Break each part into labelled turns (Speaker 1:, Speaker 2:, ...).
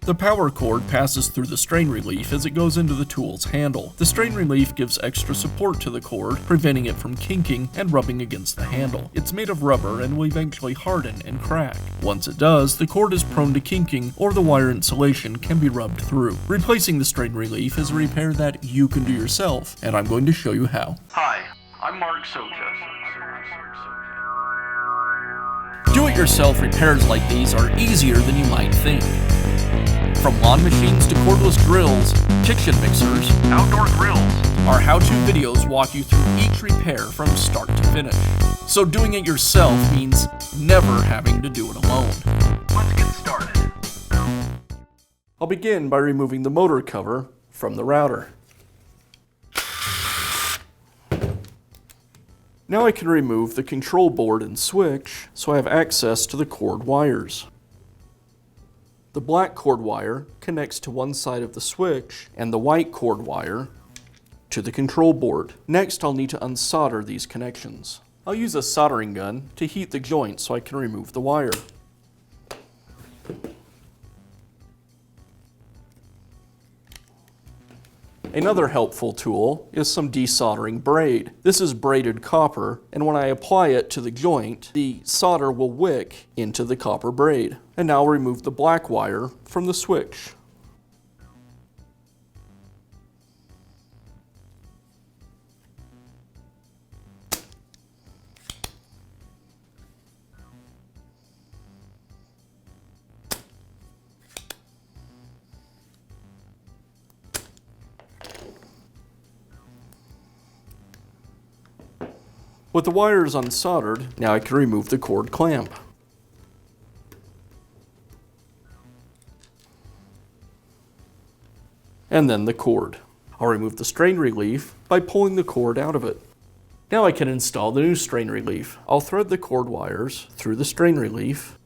Speaker 1: The power cord passes through the strain relief as it goes into the tool's handle. The strain relief gives extra support to the cord, preventing it from kinking and rubbing against the handle. It's made of rubber and will eventually harden and crack. Once it does, the cord is prone to kinking or the wire insulation can be rubbed through. Replacing the strain relief is a repair that you can do yourself, and I'm going to show you how.
Speaker 2: Hi, I'm Mark Socha.
Speaker 1: Do-it-yourself repairs like these are easier than you might think. From lawn machines to cordless drills, kitchen mixers,
Speaker 2: Outdoor grills.
Speaker 1: our how-to videos walk you through each repair from start to finish. So doing it yourself means never having to do it alone.
Speaker 2: Let's get started.
Speaker 1: I'll begin by removing the motor cover from the router. Now I can remove the control board and switch so I have access to the cord wires. The black cord wire connects to one side of the switch and the white cord wire to the control board. Next, I'll need to unsolder these connections. I'll use a soldering gun to heat the joint so I can remove the wire. Another helpful tool is some de-soldering braid. This is braided copper, and when I apply it to the joint, the solder will wick into the copper braid. And now I'll remove the black wire from the switch. With the wires unsoldered, now I can remove the cord clamp. And then the cord. I'll remove the strain relief by pulling the cord out of it. Now I can install the new strain relief. I'll thread the cord wires through the strain relief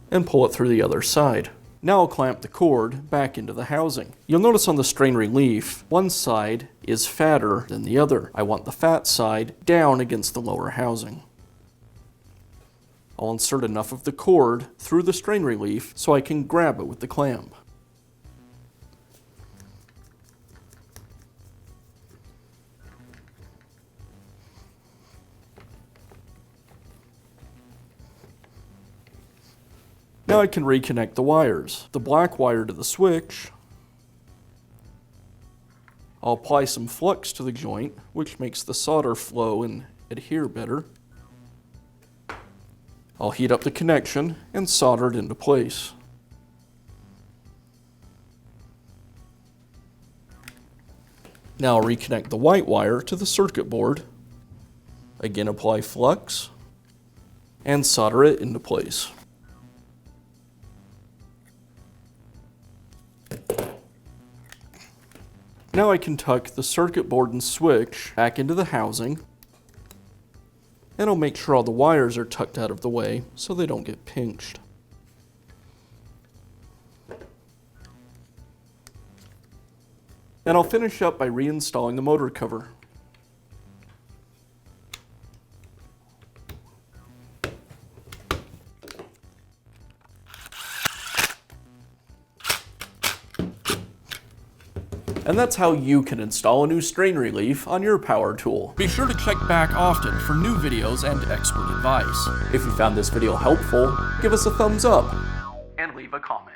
Speaker 1: and pull it through the other side. Now I'll clamp the cord back into the housing. You'll notice on the strain relief, one side is fatter than the other. I want the fat side down against the lower housing. I'll insert enough of the cord through the strain relief so I can grab it with the clamp. Now I can reconnect the wires. The black wire to the switch. I'll apply some flux to the joint, which makes the solder flow and adhere better. I'll heat up the connection and solder it into place. Now I'll reconnect the white wire to the circuit board. Again, apply flux and solder it into place. Now I can tuck the circuit board and switch back into the housing, and I'll make sure all the wires are tucked out of the way so they don't get pinched. And I'll finish up by reinstalling the motor cover. And that's how you can install a new strain relief on your power tool. Be sure to check back often for new videos and expert advice. If you found this video helpful, give us a thumbs up
Speaker 2: And leave a comment.